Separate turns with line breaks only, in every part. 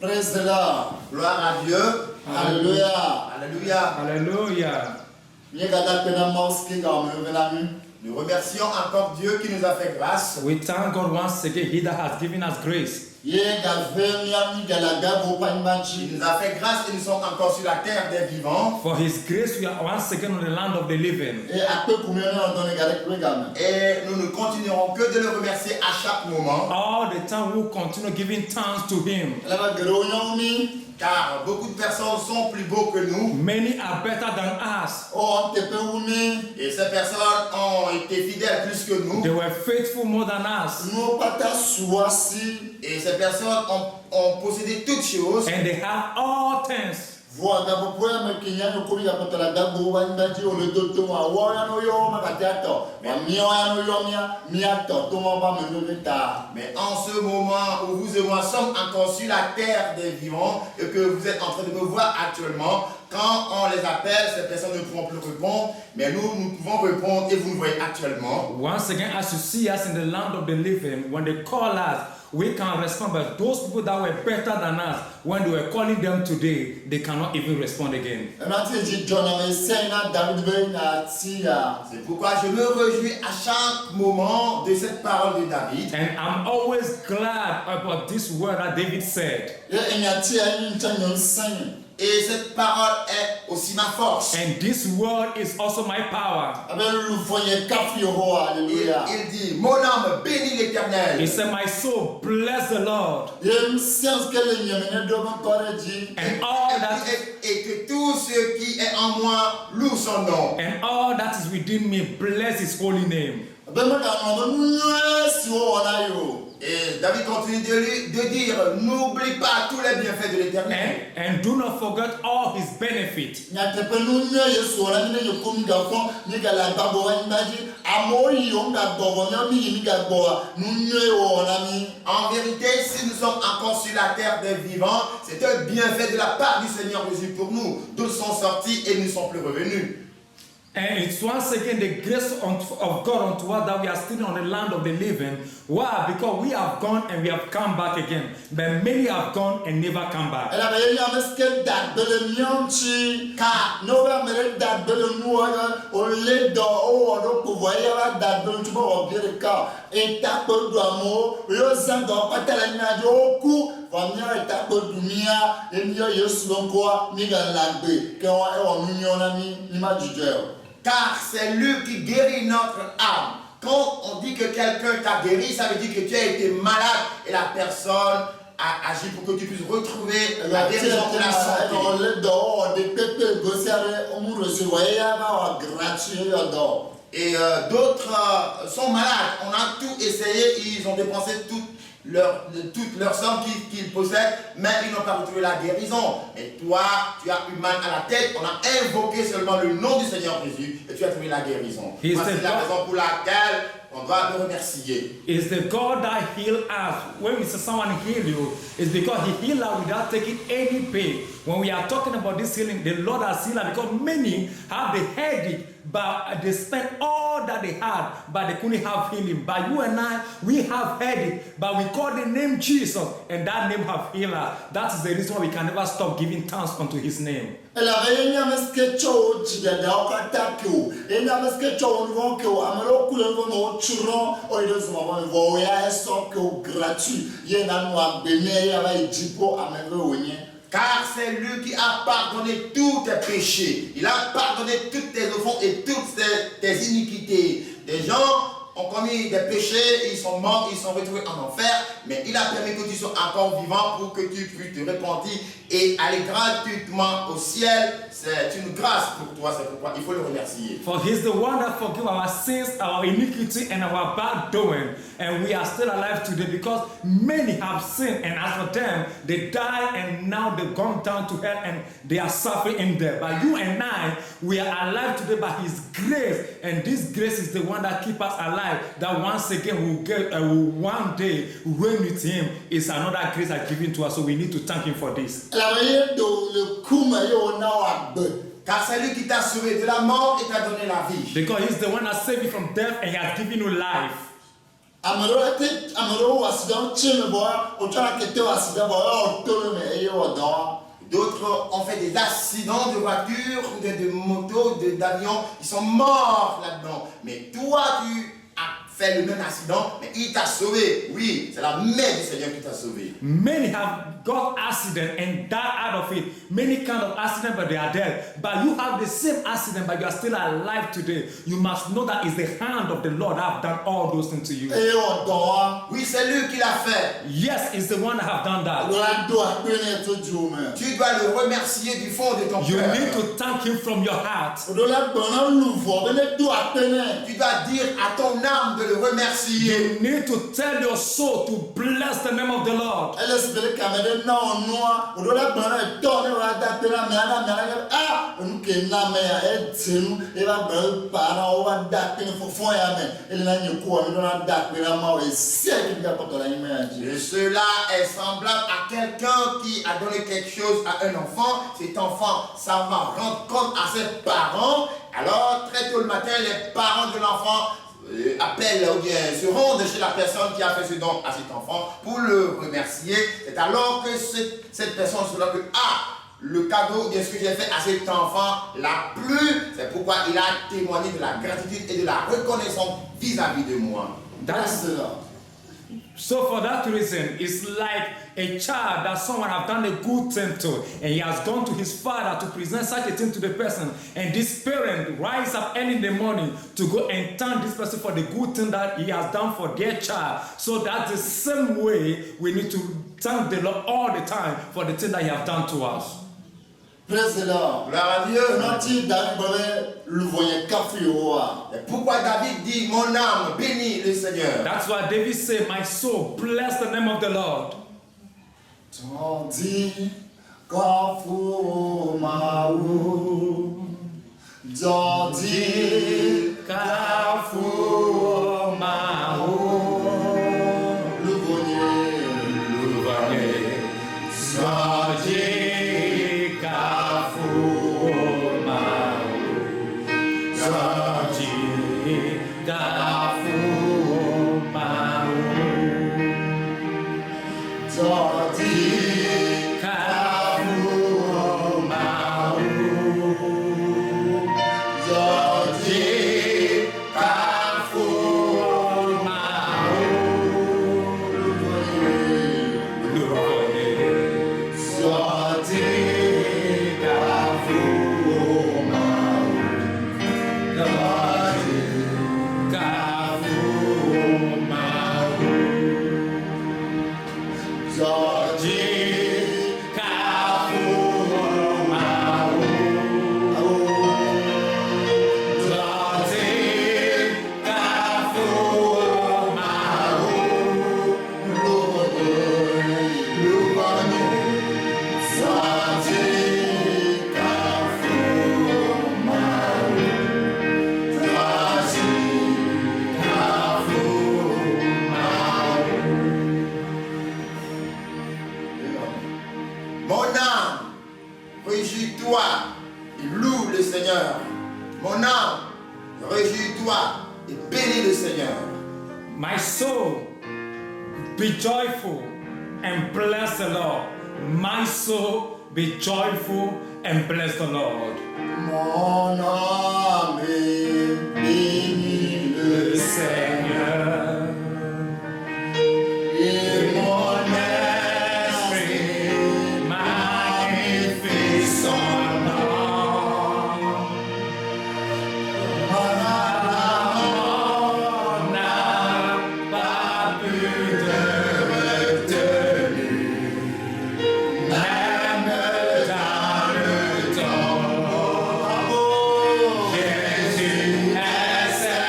Praise the Lord.
Gloire à Dieu.
Hallelujah.
Alléluia.
Hallelujah.
Nous remercions encore Dieu qui nous a fait grâce.
We thank God once again, He that has given us grace.
Il nous a fait grâce et nous sommes encore sur la terre des vivants.
For His grace, we are once again on the land of the living.
Et nous ne continuerons que de le remercier à chaque moment.
All the time we will continue giving thanks to Him.
Car beaucoup de personnes sont plus beaux que nous.
Many are better than us.
Et ces personnes ont été fidèles plus que nous.
They were faithful more than us.
Et ces personnes ont possédé toutes choses.
And they have all things.
Mais en ce moment où vous et moi sommes encore sur la terre des vivants et que vous êtes en train de me voir actuellement, quand on les appelle, ces personnes ne pourront plus répondre, mais nous pouvons répondre et vous nous voyez actuellement.
Once again, as you see us in the land of the living, when they call us, we can respond, but those people that were better than us, when they were calling them today, they cannot even respond again.
C'est pourquoi je me réjouis à chaque moment de cette parole de David.
And I'm always glad about this word that David said.
Et cette parole est aussi ma force.
And this word is also my power.
Il dit, mon âme bénit l'Éternel.
He said, my soul, bless the Lord. And all that
Et que tout ce qui est en moi loue son nom.
and all that is within me, bless His holy name.
Et David continue de dire, n'oublie pas tous les bienfaits de l'Éternel.
And do not forget all His benefits.
En vérité, si nous sommes encore sur la terre des vivants, c'est un bienfait de la part du Seigneur Jésus pour nous. D'où sont sortis et ne sont plus revenus.
And it's once again the grace of God unto us that we are still on the land of the living. Why? Because we have gone and we have come back again. But many have gone and never come back.
Car c'est lui qui guérit notre âme. Quand on dit que quelqu'un t'a guéri, ça veut dire que tu as été malade et la personne a agi pour que tu puisses retrouver la guérison de la santé. Et d'autres sont malades. On a tout essayé, ils ont dépensé toute leur somme qu'ils possèdent, mais ils n'ont pas retrouvé la guérison. Et toi, tu as eu mal à la tête, on a invoqué seulement le nom du Seigneur Jésus et tu as trouvé la guérison. C'est la raison pour laquelle on doit le remercier.
It's the God that healed us. When we say someone heal you, it's because He healed us without taking any pain. When we are talking about this healing, the Lord has healed us because many have the headache, but they spent all that they had, but they couldn't have healing. But you and I, we have headache, but we call the name Jesus, and that name have healed us. That is the reason why we can never stop giving thanks unto His name.
Car c'est lui qui a pardonné tous tes péchés. Il a pardonné toutes tes offenses et toutes tes iniquités. Des gens ont commis des péchés, ils sont morts, ils sont retrouvés en enfer, mais il a permis que tu sois encore vivant pour que tu puisses te repentir et aller gratuitement au ciel. C'est une grâce pour toi, c'est pourquoi il faut le remercier.
For He's the one that forgives our sins, our iniquity, and our bad doing, and we are still alive today because many have sinned, and as for them, they died and now they've gone down to hell and they are suffering in there. But you and I, we are alive today by His grace, and this grace is the one that keeps us alive. That once again will one day reign with Him. Is another grace that's given to us, so we need to thank Him for this.
Car c'est lui qui t'a sauvé de la mort et t'a donné la vie.
Because He's the one that saved you from death and He has given you life.
Amaro accident tchime boya, au temps que tu accident boya, autour mais et au dans.
D'autres ont fait des accidents de voiture, de moto, d'avion. Ils sont morts là-dedans. Mais toi, tu as fait le même accident, mais il t'a sauvé. Oui, c'est la main du Seigneur qui t'a sauvé.
Many have got accident and died out of it. Many kind of accident, but they are dead. But you have the same accident, but you are still alive today. You must know that it's the hand of the Lord that have done all those things to you.
Et au dans.
Oui, c'est lui qui l'a fait.
Yes, it's the one that have done that.
La doit connaître tout jour mais.
Tu dois le remercier du fond de ton
You
cœur.
need to thank him from your heart.
Au la bonne louvo, venez doit connaître.
Tu dois dire à ton âme de le remercier.
You need to tell your soul to bless the name of the Lord.
Elle espère qu'elle non noir, au la bonne tourner la date la mère ah, nous que na mère elle dit et va ben parent ou va date pour fond ya mais elle n'a ni quoi mais la date la mort et c'est qui va pas la image.
Et cela est semblable à quelqu'un qui a donné quelque chose à un enfant. Cet enfant, ça va rendre compte à ses parents. Alors, très tôt le matin, les parents de l'enfant appellent ou bien se rendent chez la personne qui a fait ce don à cet enfant pour le remercier. C'est alors que cette personne se dit que le cadeau de ce que j'ai fait à cet enfant l'a plu. C'est pourquoi il a témoigné de la gratitude et de la reconnaissance vis-à-vis de moi.
That's so for that reason, it's like a child that someone have done a good thing to, and he has gone to his father to present such a thing to the person, and this parent rise up early in the morning to go and thank this person for the good thing that he has done for their child. So that's the same way we need to thank the Lord all the time for the thing that he has done to us.
Praise the Lord.
Gloire à Dieu.
Notre David le voyait café au
Et pourquoi David dit mon âme bénit le Seigneur?
That's why David said, my soul, bless the name of the Lord.
Tandi kafu maou, Tandi
kafu maou,
le voyait,
Tandi kafu maou, Tandi kafu maou.
Tandi
Mon âme, réjouis-toi et loue le Seigneur. Mon âme, réjouis-toi et bénis le Seigneur.
My soul, be joyful and bless the Lord. My soul, be joyful and bless the Lord.
mon âme bénit le
Seigneur.
et mon
Esprit magnifie son nom. On n'a pas plus de retenue, même dans le temps. Jésus est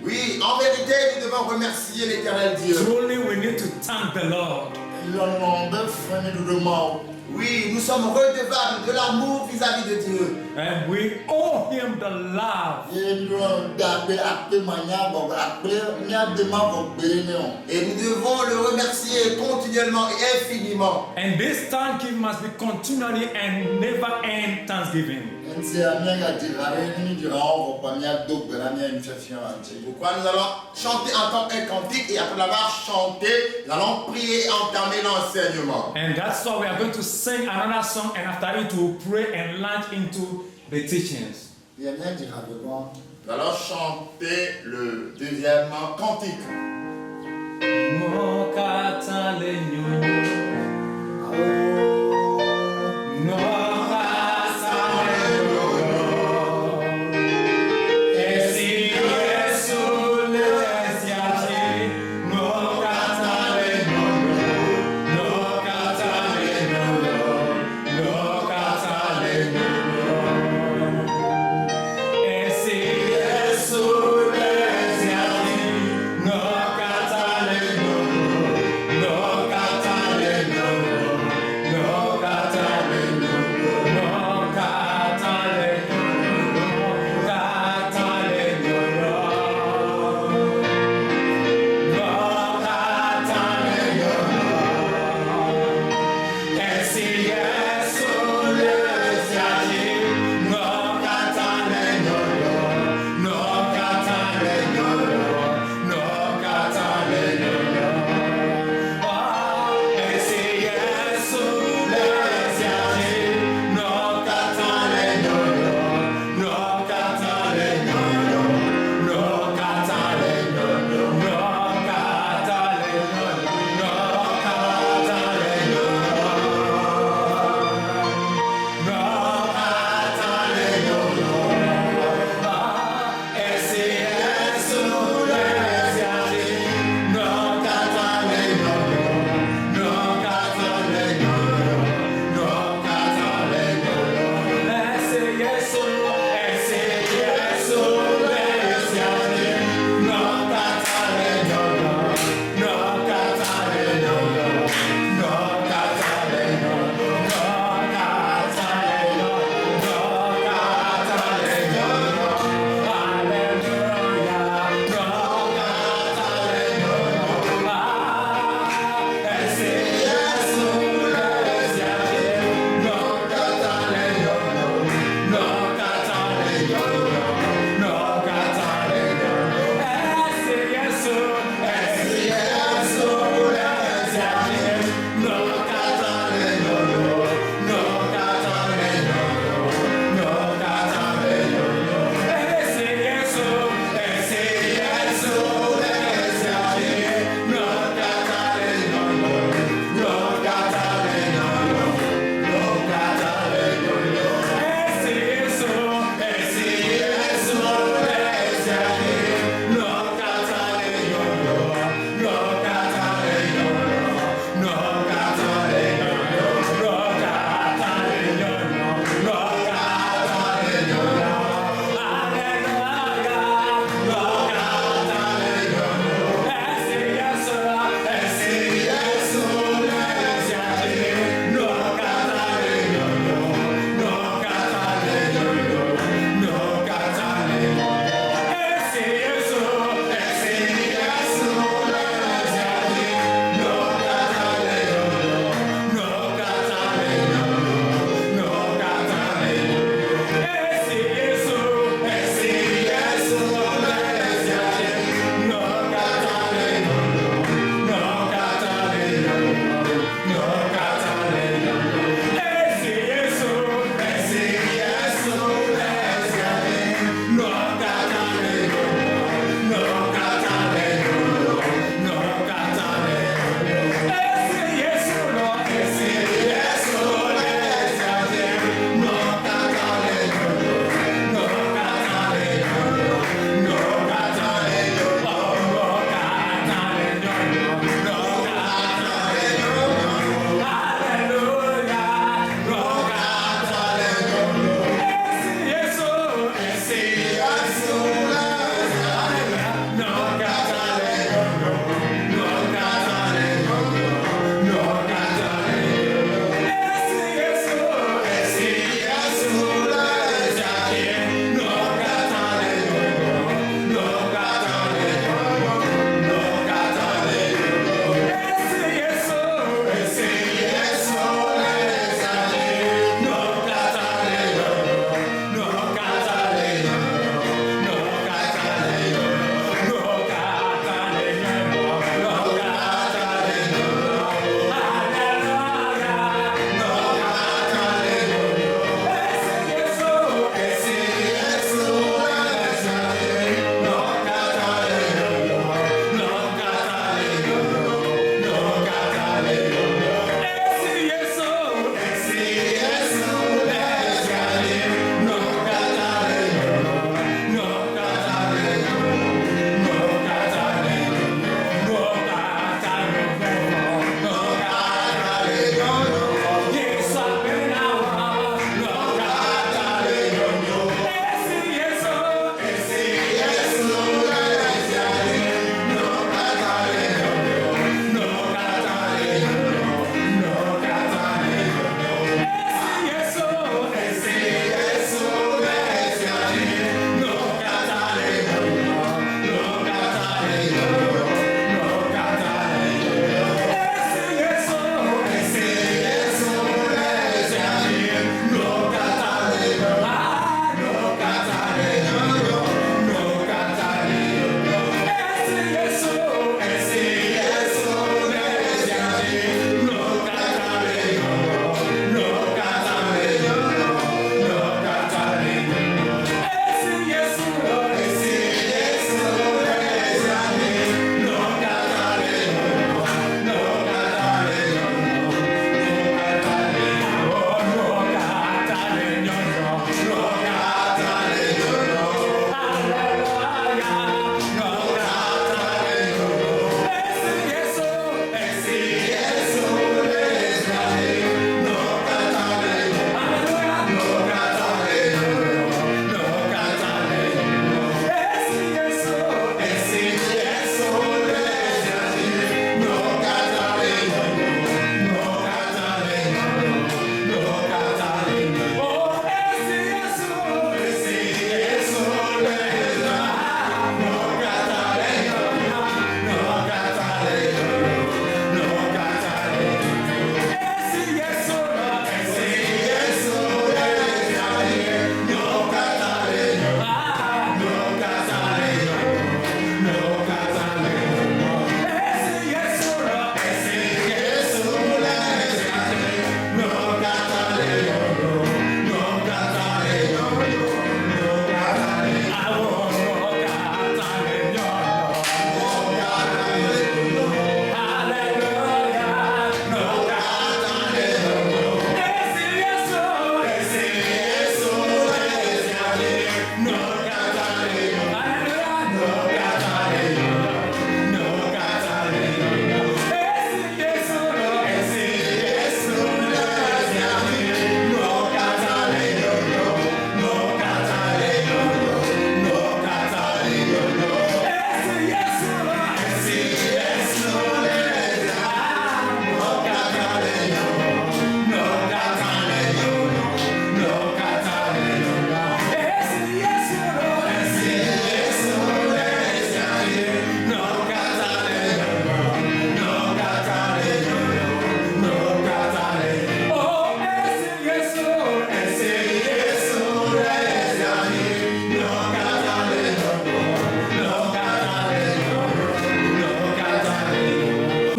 Oui, en vérité, nous devons remercier l'Éternel Dieu.
Truly, we need to thank the Lord.
Oui, nous sommes redevables de l'amour vis-à-vis de Dieu.
And we owe him the love.
Et nous devons le remercier continuellement et infiniment.
And this thanksgiving must be continually and never end thanksgiving.
Pourquoi nous allons chanter encore un cantique et après l'avoir chanté, nous allons prier et entamer l'enseignement.
And that's why we are going to sing another song, and after it we'll pray and launch into the teachings.
Nous allons chanter le deuxième cantique.
No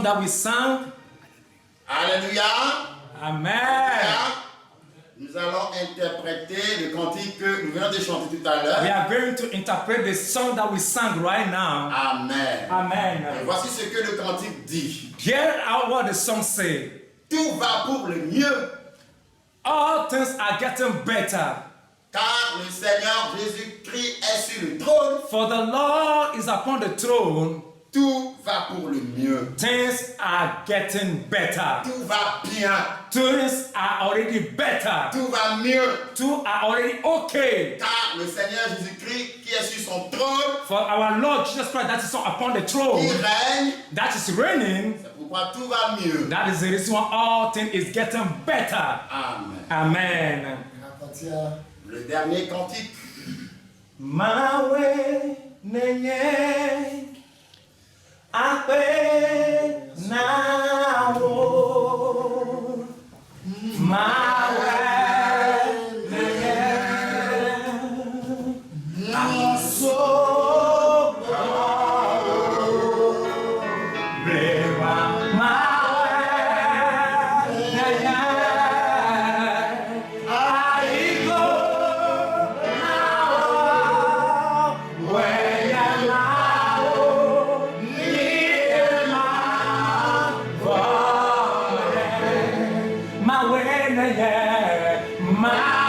that we sang.
Alléluia.
Amen.
Nous allons interpréter le cantique que nous venons de chanter tout à l'heure.
We are going to interpret the song that we sang right now.
Amen.
Amen.
Et voici ce que le cantique dit.
Hear out what the song say.
Tout va pour le mieux,
All things are getting better.
car le Seigneur Jésus-Christ est sur le trône.
For the Lord is upon the throne.
Tout va pour le mieux.
Things are getting better.
Tout va bien.
Things are already better.
Tout va mieux.
Two are already okay.
Car le Seigneur Jésus-Christ qui est sur son trône,
For our Lord Jesus Christ that is upon the
qui
throne,
règne,
that is reigning,
c'est pourquoi tout va mieux.
that is the reason why all things is getting better.
Amen.
Amen.
Le dernier cantique.
Mawe nenye ape nawo. Mawe nenye aso breva. Mawe nenye aigo nawo. Weya nawo niema vore. Mawe nenye Now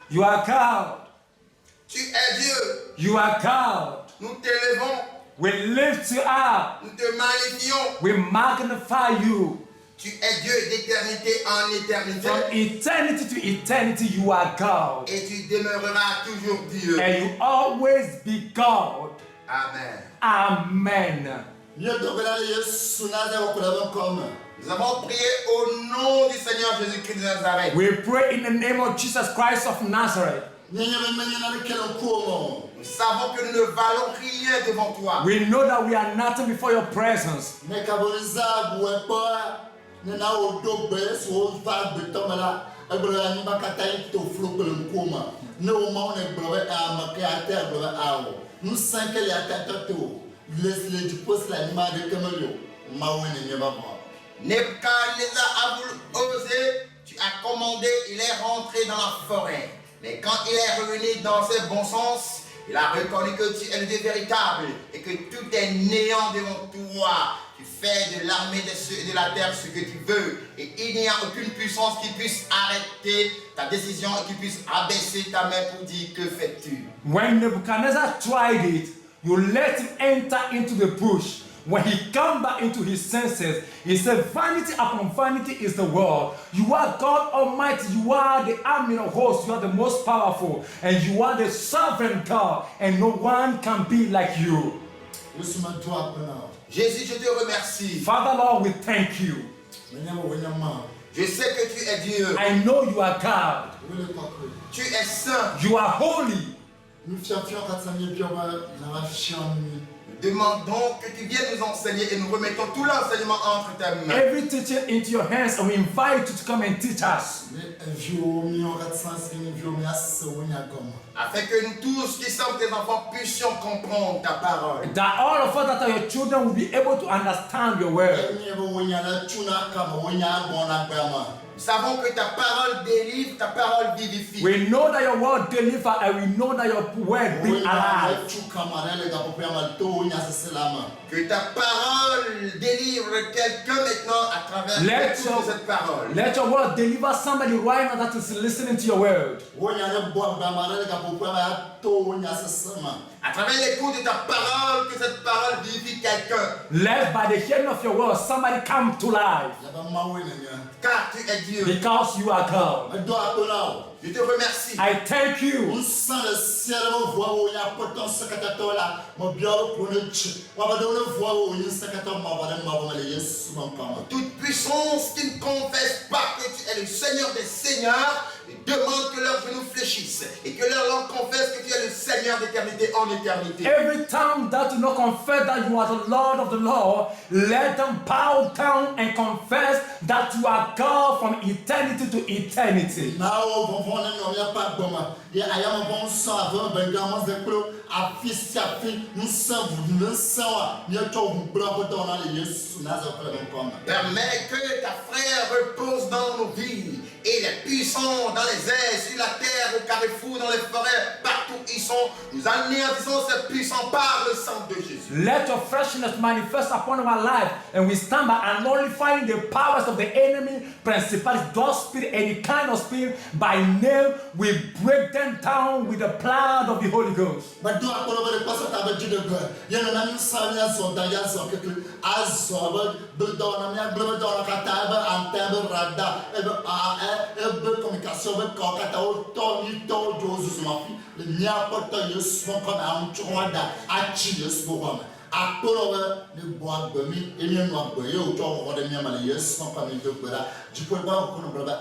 You are called.
Tu es Dieu.
You are called.
Nous t'élevons.
We lift you up.
Nous te magnifions.
We magnify you.
Tu es Dieu d'éternité en éternité.
From eternity to eternity, you are God.
Et tu demeureras toujours Dieu.
And you always be God.
Amen.
Amen.
Nous
Nous avons prié au nom du Seigneur Jésus-Christ de Nazareth.
We pray in the name of Jesus Christ of Nazareth.
Nous savons que nous ne valons rien devant toi.
We know that we are nothing before your presence.
Nebuchadnezzar a voulu oser, tu as commandé, il est rentré dans la forêt. Mais quand il est revenu dans ses bons sens, il a reconnu que tu es le Dieu véritable et que tout est néant devant toi. Tu fais de l'armée des cieux et de la terre ce que tu veux. Et il n'y a aucune puissance qui puisse arrêter ta décision et qui puisse abaisser ta main pour dire que fais-tu.
When Nebuchadnezzar tried it, you let him enter into the bush. When he come back into his senses, he said, vanity upon vanity is the world. You are God Almighty. You are the army of hosts. You are the most powerful. And you are the sovereign God. And no one can be like you.
Jésus, je te remercie.
Father, Lord, we thank you.
Je sais que tu es Dieu.
I know you are God.
Tu es saint.
You are holy.
Nous demandons que tu viennes nous enseigner et nous remettons tout l'enseignement entre tes mains.
Every teaching into your hands, and we invite you to come and teach us.
Afin que nous tous qui sommes tes enfants puissions comprendre ta parole.
That all of us that are your children will be able to understand your word.
Nous savons que ta parole délivre, ta parole vivifie.
We know that your word delivers, and we know that your word be alive.
Que ta parole délivre quelqu'un maintenant à travers l'écoute de cette parole.
Let your word deliver somebody right now that is listening to your word.
À travers l'écoute de ta parole, que cette parole vivifie quelqu'un.
Let by the hearing of your word, somebody come to life.
Car tu es Dieu.
Because you are God.
Je te remercie.
I thank you.
Toute puissance qui ne confesse pas que tu es le Seigneur des Seigneurs, demande que leurs genoux fléchissent et que leur langue confesse que tu es le Seigneur d'éternité en éternité.
Every time that do not confess that you are the Lord of the Lord, let them bow down and confess that you are God from eternity to eternity.
Permets que ta frère repose dans nos vies et les puissants dans les airs, sur la terre, au carrefour, dans les forêts, partout ils sont. Nous anéantissons ces puissants par le sang de Jésus.
Let your freshness manifest upon our life, and we stand by and nullifying the powers of the enemy, principalities, dark spirit, any kind of spirit, by name, we break them down with the blood of the Holy Ghost.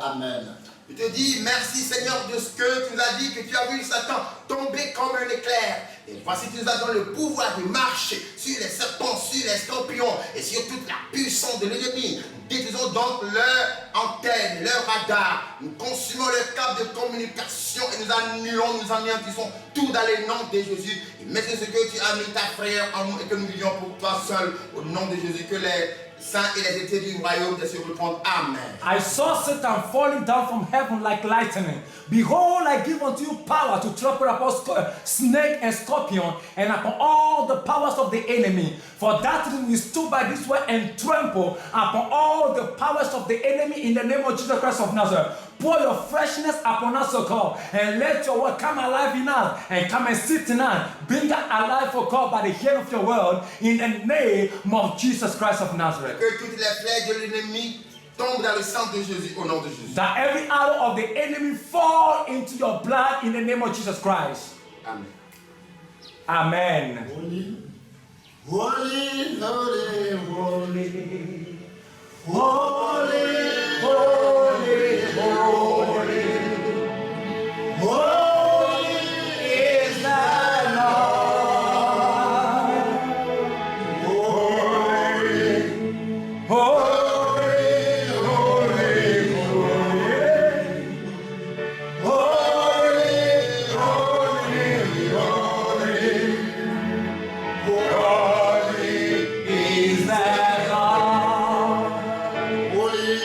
Amen.
Je te dis merci Seigneur de ce que tu nous as dit, que tu as vu Satan tomber comme un éclair. Et voici tu nous as donné le pouvoir de marcher sur les serpents, sur les scorpions et sur toute la puissance de l'ennemi. Nous détruisons donc leurs antennes, leurs radars. Nous consumons leurs câbles de communication et nous annulons, nous anéantissons tout dans le nom de Jésus. Et merci ce que tu as mis ta frère en nous et que nous vivions pour toi seul. Au nom de Jésus, que les saints et les étés du royaume de se répondre. Amen.
I saw Satan falling down from heaven like lightning. Behold, I give unto you power to trample upon snake and scorpion, and upon all the powers of the enemy. For that reason we stood by this way and trample upon all the powers of the enemy in the name of Jesus Christ of Nazareth. Pour your freshness upon us, O God, and let your word come alive in us and come and sit in us. Bring us alive, O God, by the hearing of your word in the name of Jesus Christ of Nazareth.
Que toutes les flèches de l'ennemi tombent dans le sang de Jésus, au nom de Jésus.
That every arrow of the enemy fall into your blood in the name of Jesus Christ.
Amen.
Amen.
Holy, holy, holy, holy, holy, holy, holy is the Lord. Holy, holy, holy, holy, holy, holy, holy is the Lord. Holy,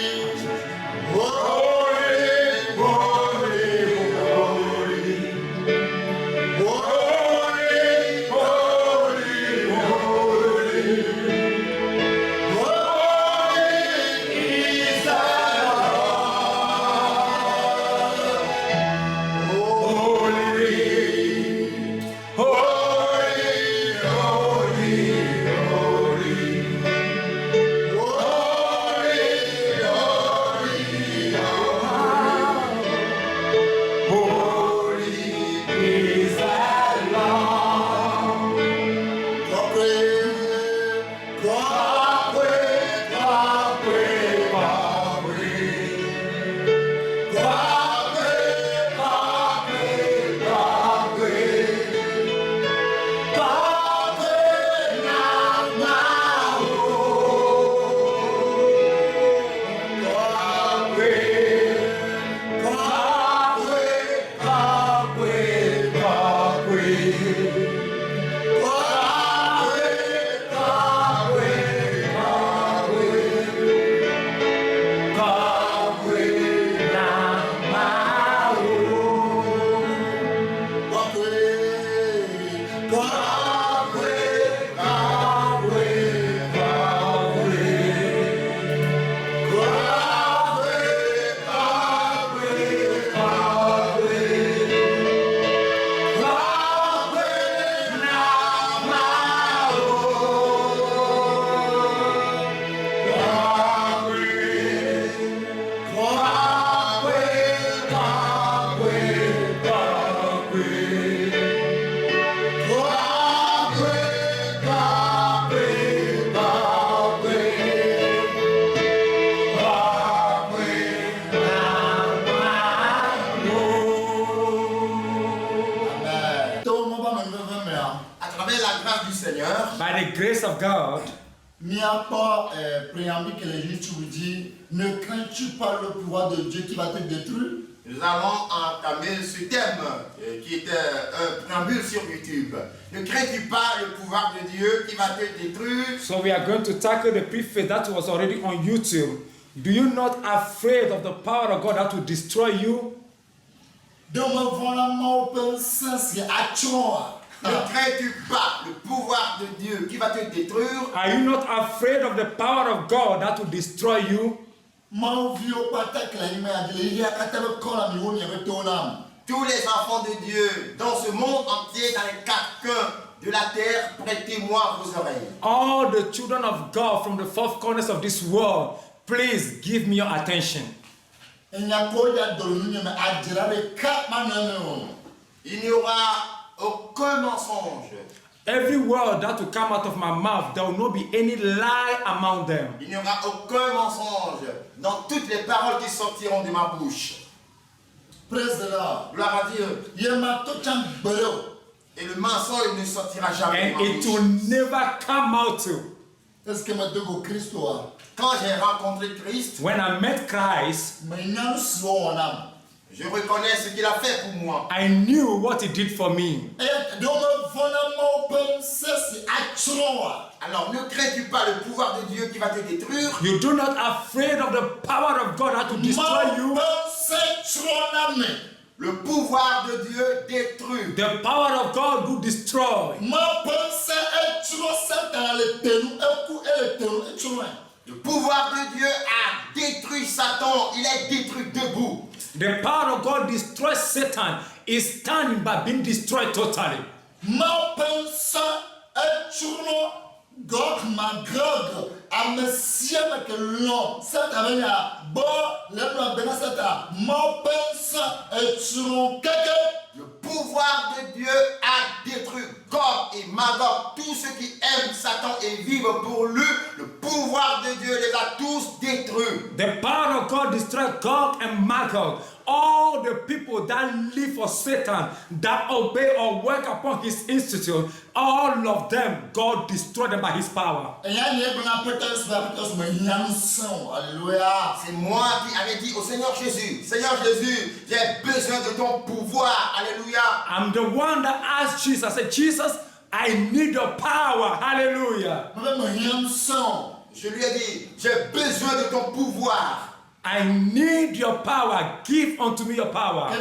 By the grace of God,
Miapa préambule que les Juifs vous dit, ne crains-tu pas le pouvoir de Dieu qui va te détruire?
Nous allons entamer ce thème qui était un préambule sur YouTube. Ne crains-tu pas le pouvoir de Dieu qui va te détruire?
so we are going to tackle the preface that was already on YouTube. Do you not afraid of the power of God that will destroy you?
Donc, vraiment, open sense, il y a action.
Ne crains-tu pas le pouvoir de Dieu qui va te détruire?
Are you not afraid of the power of God that will destroy you?
Tous les enfants de Dieu dans ce monde entier, dans les quatre coins de la terre, prêtez-moi vos oreilles.
All the children of God from the four corners of this world, please give me your attention.
Il n'y aura aucun mensonge.
Every word that will come out of my mouth, there will not be any lie among them.
Il n'y aura aucun mensonge dans toutes les paroles qui sortiront de ma bouche.
Praise the Lord.
Gloire à Dieu. Et le mensonge ne sortira jamais de
And
ma
it
bouche.
will never come out.
Est-ce que maintenant Christ
Quand j'ai rencontré Christ,
When I met Christ,
je reconnais ce qu'il a fait pour moi.
I knew what he did for me.
Alors ne crains-tu pas le pouvoir de Dieu qui va te détruire?
You do not afraid of the power of God that will destroy you.
Le pouvoir de Dieu détruit.
The power of God will destroy.
Le pouvoir de Dieu a détruit Satan. Il est détruit debout.
The power of God destroys Satan is standing by being destroyed totally.
Ma pensa etchuno Gog Magog Amesia que l'on cette année bon le benasata ma pensa etchuno keke.
Le pouvoir de Dieu a détruit Gog et Magog. Tous ceux qui aiment Satan et vivent pour lui, le pouvoir de Dieu les a tous détruits.
The power of God destroys Gog and Magog. All the people that live for Satan, that obey or work upon his institute, all of them, God destroyed them by his power.
Alléluia.
C'est moi qui avais dit au Seigneur Jésus, Seigneur Jésus, j'ai besoin de ton pouvoir. Alléluia.
I'm the one that asked Jesus, I said, Jesus, I need your power. Hallelujah.
Je lui ai dit, j'ai besoin de ton pouvoir.
I need your power. Give unto me your power.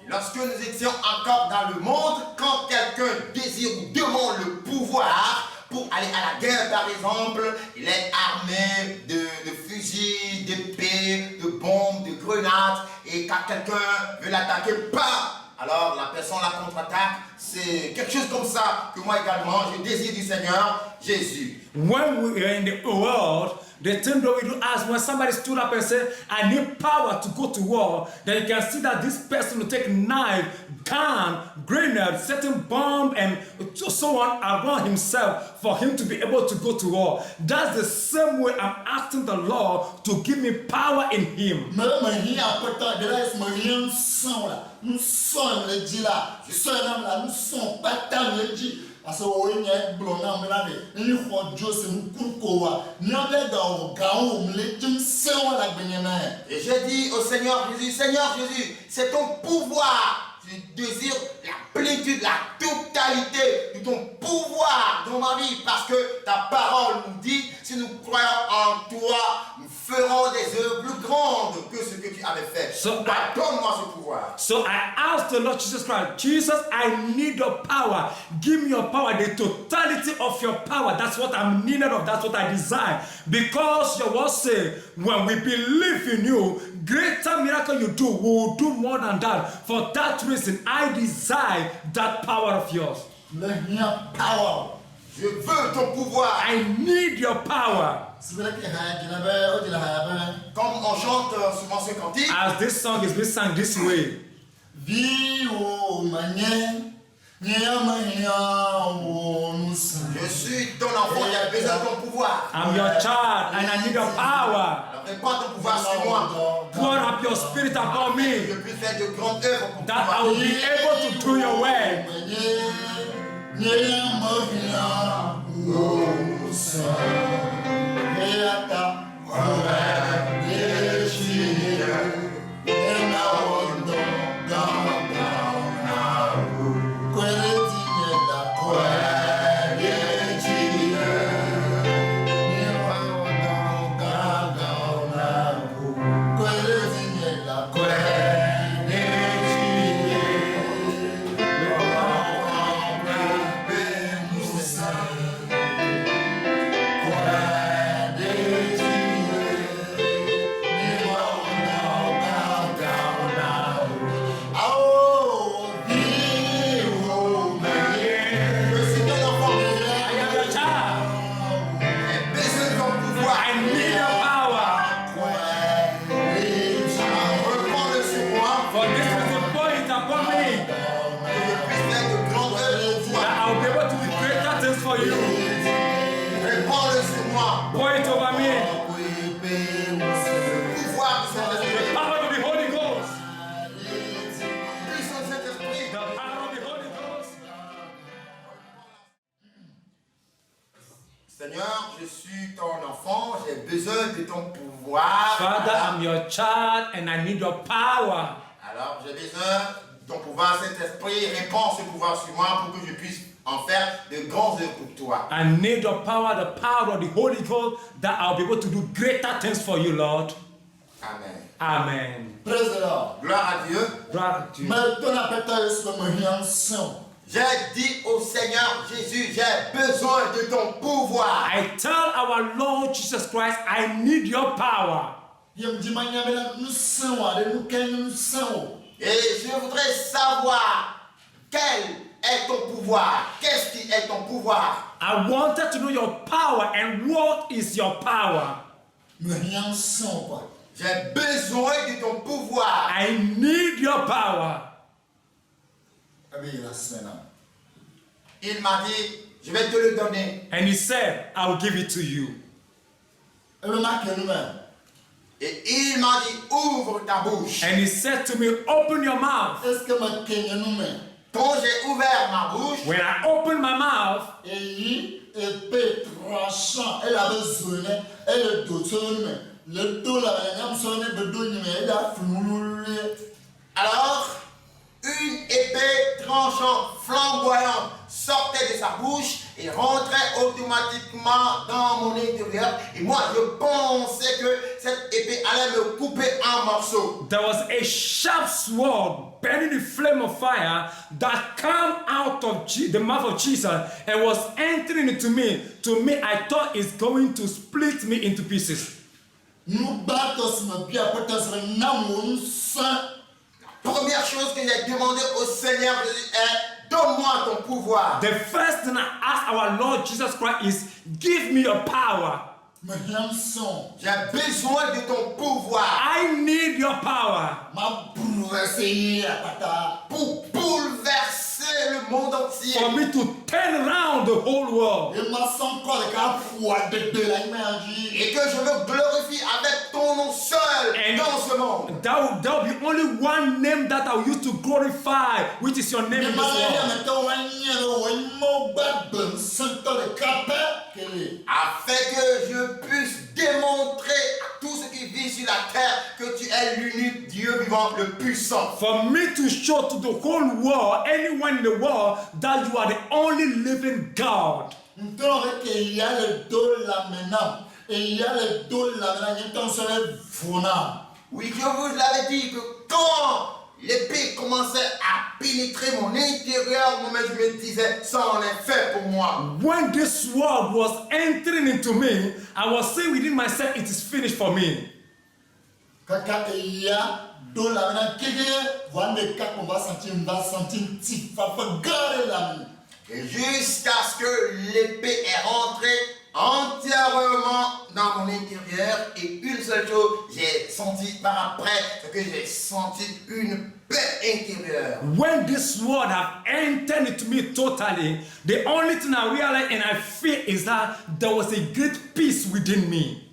Lorsque nous étions encore dans le monde, quand quelqu'un désire ou demande le pouvoir pour aller à la guerre, par exemple, il est armé de fusils, d'épées, de bombes, de grenades, et quand quelqu'un veut l'attaquer, pas. Alors la personne la contre-attaque. C'est quelque chose comme ça que moi également, je désire du Seigneur Jésus.
When we are in the world, the thing that we do ask when somebody stood up and said, I need power to go to war, then you can see that this person will take knife, gun, grenade, certain bomb, and so on around himself for him to be able to go to war. That's the same way I'm asking the Lord to give me power in him.
Parce que on est blonda melade ni ko jose mkunkowa ni obega gawo mle jimsewa la gbenyena.
Et j'ai dit au Seigneur Jésus, Seigneur Jésus, c'est ton pouvoir. Je désire la plénitude, la totalité de ton pouvoir dans ma vie, parce que ta parole nous dit, si nous croyons en toi, nous ferons des œuvres plus grandes que ce que tu avais fait. Donne-moi ce pouvoir.
So I asked the Lord Jesus Christ, Jesus, I need your power. Give me your power, the totality of your power. That's what I'm needed of. That's what I desire. Because your word says, when we believe in you, greater miracle you do, we will do more than that. For that reason, I desire that power of yours.
Power.
Je veux ton pouvoir.
I need your power.
Comme on chante souvent ce cantique.
As this song is being sung this way.
Je suis ton enfant, j'ai besoin de ton pouvoir.
I'm your child and I need your power.
Répands ton pouvoir sur moi.
Pour up your spirit upon me.
Je puisse faire de grandes œuvres pour
that I will be able to do your work.
Seigneur, je suis ton enfant, j'ai besoin de ton pouvoir.
Father, I'm your child and I need your power.
Alors, j'ai besoin de ton pouvoir, Saint-Esprit, répands ce pouvoir sur moi pour que je puisse en faire de grandes œuvres pour toi.
I need your power of the Holy Ghost, that I'll be able to do greater things for you, Lord.
Amen.
Amen.
Praise the Lord.
Gloire à Dieu.
Gratitude.
Mais ton appétit est sur me rien.
J'ai dit au Seigneur Jésus, j'ai besoin de ton pouvoir.
I tell our Lord Jesus Christ, I need your power.
Il me dit, nous sommes,
Et je voudrais savoir quel est ton pouvoir. Qu'est-ce qui est ton pouvoir?
I wanted to know your power and what is your power.
me rien quoi.
J'ai besoin de ton pouvoir.
I need your power.
Il m'a dit, je vais te le donner.
And he said, I will give it to you.
Et il m'a dit, ouvre ta bouche.
And he said to me, open your mouth.
Est-ce que ma
Quand j'ai ouvert ma bouche,
When I opened my mouth,
épée tranchant, elle avait sonné, elle le dos là, elle a
alors une épée tranchante, flamboyante, sortait de sa bouche et rentrait automatiquement dans mon intérieur. Et moi, je pensais que cette épée allait me couper en morceaux.
there was a sharp sword burning the flame of fire that came out of the mouth of Jesus and was entering into me. To me, I thought it's going to split me into pieces.
Nous battons ma vie après ta
Première chose que j'ai demandé au Seigneur Jésus est, donne-moi ton pouvoir.
The first thing I asked our Lord Jesus Christ is, give me your power.
J'ai besoin de ton pouvoir
I need your power
pour bouleverser le monde entier.
for me to turn around the whole world.
Et que je me glorifie avec ton nom seul
And
dans ce monde.
That will be only one name that I will use to glorify, which is your name in this world.
Afin que je puisse démontrer à tous ceux qui vivent sur la terre que tu es l'unique Dieu vivant, le puissant.
For me to show to the whole world, anyone in the world, that you are the only living God.
Oui, je vous l'avais dit que quand l'épée commençait à pénétrer mon intérieur, moi-même je me disais, ça en est fait pour moi.
When this sword was entering into me, I was saying within myself, it is finished for me.
Et jusqu'à ce que l'épée est rentrée entièrement dans mon intérieur, et une seule chose, j'ai senti par après, c'est que j'ai senti une paix intérieure.
When this sword have entered into me totally, the only thing I realized and I feel is that there was a great peace within me.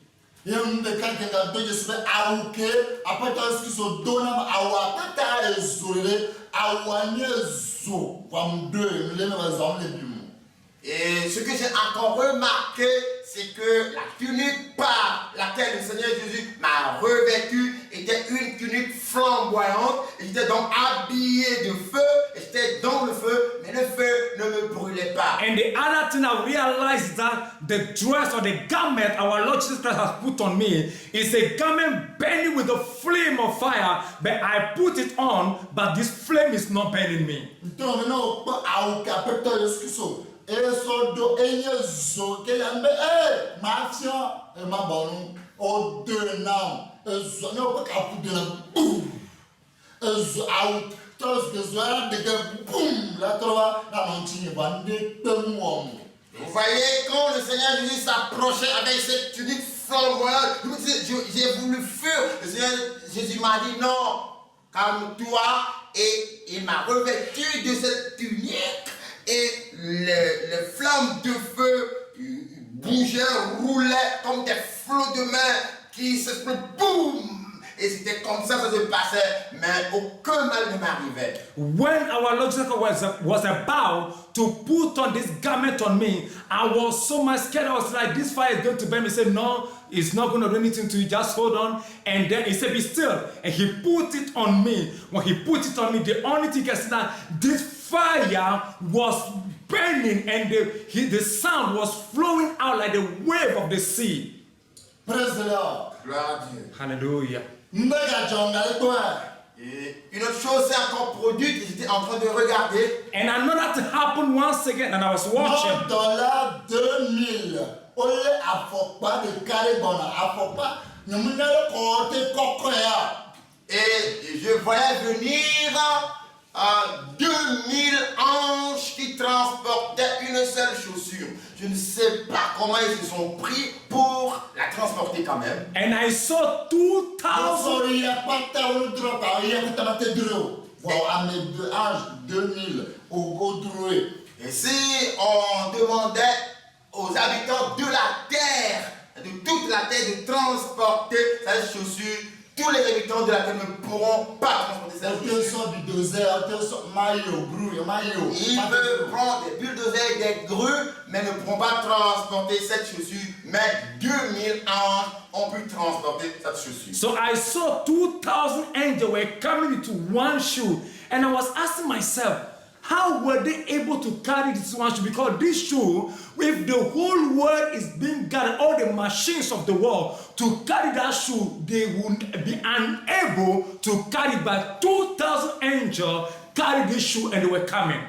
Et ce que j'ai encore remarqué, c'est que la tunique par laquelle le Seigneur Jésus m'a revêtu était une tunique flamboyante. Et j'étais donc habillé de feu, et j'étais dans le feu, mais le feu ne me brûlait pas.
And the other thing I realized is that the dress or the garment our Lord Jesus Christ has put on me is a garment burning with the flame of fire, but I put it on, but this flame is not burning me.
Vous voyez, quand le Seigneur Jésus s'approchait avec cette tunique flamboyante, je me disais, j'ai voulu fuir. Le Seigneur Jésus m'a dit non, calme-toi. Et il m'a revêtu de cette tunique. Et les flammes de feu bougeaient, roulaient comme des flots de mer qui se boum. Et c'était comme ça que ça se passait, mais aucun mal ne m'arrivait.
When our Lord Jesus was about to put on this garment on me, I was so much scared. I was like, this fire is going to burn me. He said, no, it's not going to do anything to you. Just hold on. And then he said, be still. And he put it on me. When he put it on me, the only thing I said that this fire was burning and the sound was flowing out like the wave of the sea.
Praise the Lord.
Gloire à Dieu.
Hallelujah.
Mbega jonga le quoi.
Et une autre chose s'est encore produite, j'étais en train de regarder.
And another thing happened once again, and I was watching.
$2000 ole afokpa de caribona afokpa nyamuna le kote kokoya.
Et je voyais venir 2000 anges qui transportaient une seule chaussure. Je ne sais pas comment ils se sont pris pour la transporter quand même.
And I saw 2,000.
Sorry ya pata o dropa ya kutamate dro. Voilà ame de ange 2000 au droé.
Et si on demandait aux habitants de la terre, de toute la terre, de transporter cette chaussure, tous les habitants de la terre ne pourront pas transporter cette chaussure. Ils peuvent prendre des bulldozers, des grues, mais ne pourront pas transporter cette chaussure. Mais 2000 anges ont pu transporter cette chaussure.
So I saw 2,000 angels were coming into one shoe, and I was asking myself, how were they able to carry this one shoe? Because this shoe, if the whole world is being gathered, all the machines of the world to carry that shoe, they would be unable to carry it. But 2,000 angels carried this shoe and they were coming.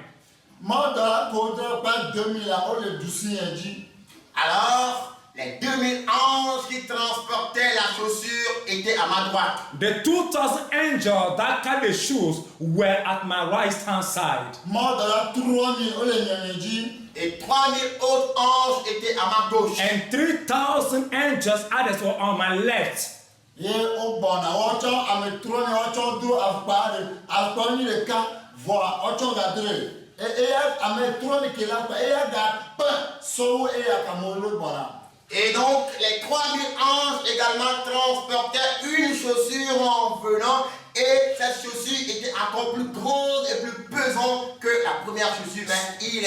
Alors, les 2000 anges qui transportaient la chaussure étaient à ma droite.
The 2,000 angels that carried the shoes were at my right hand side.
Et 3000 autres anges étaient à ma gauche.
And 3,000 angels others were on my left.
Et donc, les 3000 anges également transportaient une chaussure en venant. Et cette chaussure était encore plus grande et plus pesante que la première chaussure, mais il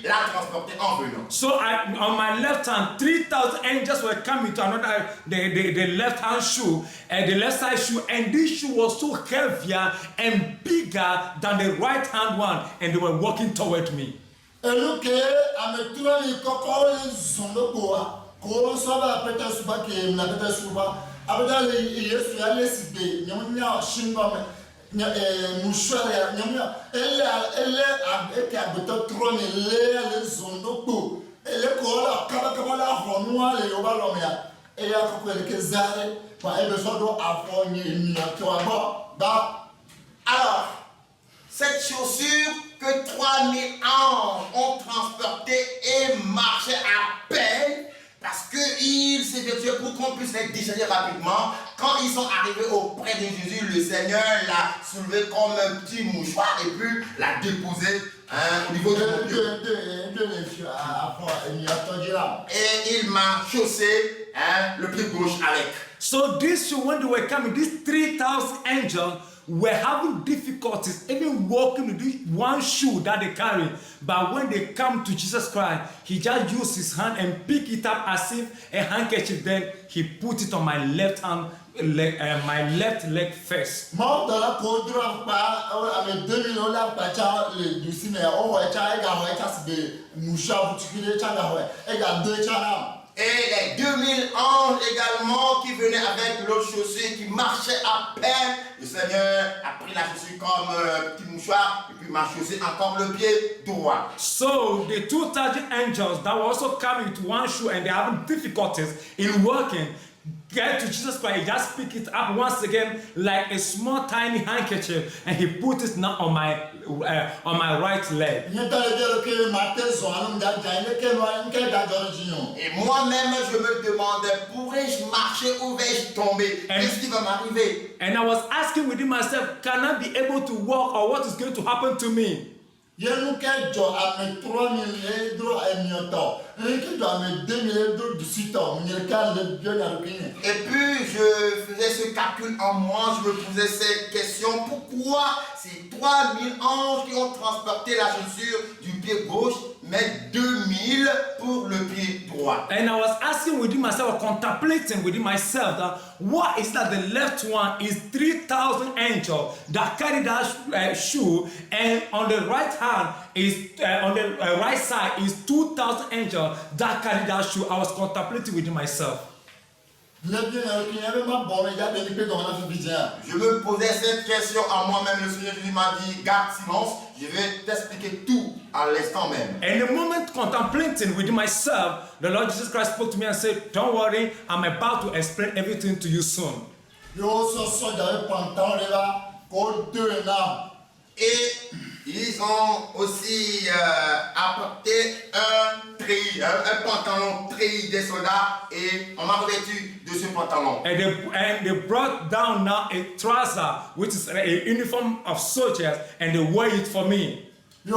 l'a transportée en venant.
So on my left hand, 3,000 angels were coming to another, the left hand shoe, and the left side shoe, and this shoe was so heavier and bigger than the right hand one, and they were walking toward me.
Alors, cette chaussure que 3000 anges ont transportée et marché à peine, parce qu'ils s'évertuaient pour qu'on puisse les digérer rapidement. Quand ils sont arrivés auprès de Jésus, le Seigneur l'a soulevé comme un petit mouchoir et puis l'a déposé au niveau de mon pied. Et il m'a chaussé le pied gauche avec.
So this shoe, when they were coming, these 3,000 angels were having difficulties even walking with this one shoe that they carry. But when they come to Jesus Christ, he just used his hand and picked it up as if a handkerchief. Then he put it on my left hand leg, my left leg first.
Et les 2000 anges également qui venaient avec l'autre chaussure, qui marchaient à peine. Le Seigneur a pris la chaussure comme un petit mouchoir et puis m'a chaussé encore le pied droit.
So the 2,000 angels that were also coming to one shoe and they're having difficulties in walking, get to Jesus Christ, he just pick it up once again like a small tiny handkerchief and he put it now on my right leg.
Et moi-même je me demandais, pourrais-je marcher ou vais-je tomber? Qu'est-ce qui va m'arriver?
And I was asking within myself, can I be able to walk or what is going to happen to me?
Et puis je faisais ce calcul en moi, je me posais cette question, pourquoi ces 3000 anges qui ont transporté la chaussure du pied gauche mettent 2000 pour le pied droit?
And I was asking within myself, contemplating within myself, that what is that the left one is 3,000 angels that carry that shoe, and on the right hand is on the right side is 2,000 angels that carry that shoe. I was contemplating within myself.
Je me posais cette question à moi-même. Le Seigneur Jésus m'a dit, garde silence, je vais t'expliquer tout à l'instant même.
And the moment contemplating within myself, the Lord Jesus Christ spoke to me and said, don't worry, I'm about to explain everything to you soon.
Et ils ont aussi apporté un pantalon treillis des soldats et on m'a revêtu de ce pantalon.
And they brought down now a trouser, which is a uniform of soldiers, and they wore it for me.
Et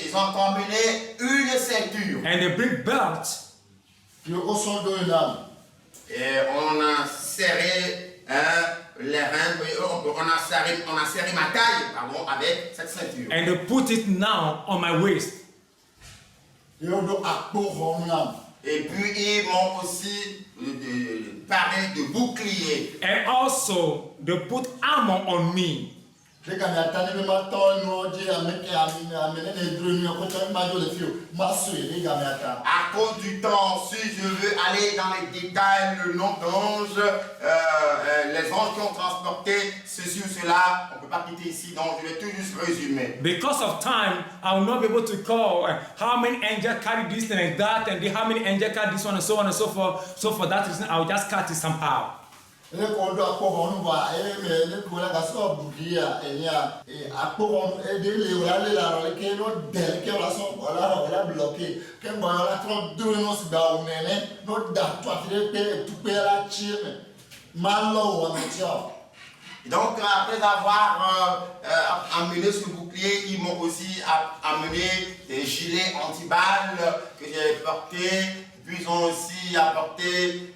ils ont combiné une ceinture.
And they bring belts.
Et on a serré les reins, on a serré ma taille avec cette ceinture.
And they put it now on my waist.
Et puis ils m'ont aussi parlé de bouclier.
And also they put armor on me.
À cause du temps, si je veux aller dans les détails, le nom d'ange, les anges qui ont transporté ceci ou cela, on ne peut pas quitter ici, donc je vais tout juste résumer.
Because of time, I will not be able to call how many angels carry this and that, and how many angels carry this one, and so on and so forth. So for that reason, I will just cut it somehow.
Donc après avoir amené ce bouclier, ils m'ont aussi amené des gilets anti-balles que j'ai portés. Puis ils ont aussi apporté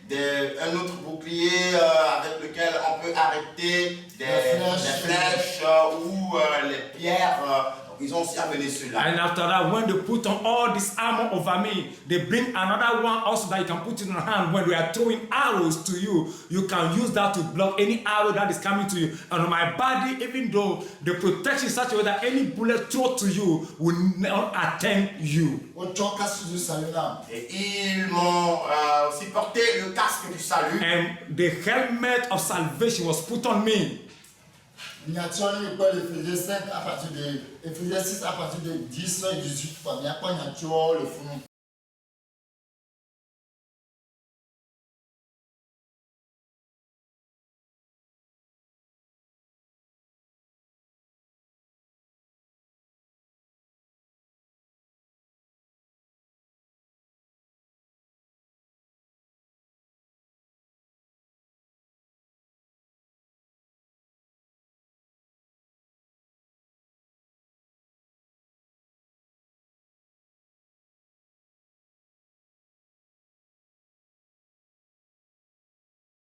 un autre bouclier avec lequel on peut arrêter des flèches ou les pierres. Ils ont aussi amené cela.
And after that, when they put on all this armor over me, they bring another one also that you can put in your hand. When we are throwing arrows to you, you can use that to block any arrow that is coming to you. And on my body, even though the protection is such a way that any bullet thrown to you will not attend you.
Et ils m'ont aussi porté le casque du salut.
And the helmet of salvation was put on me.
Ephésiens 6 à partir de 10 et 18.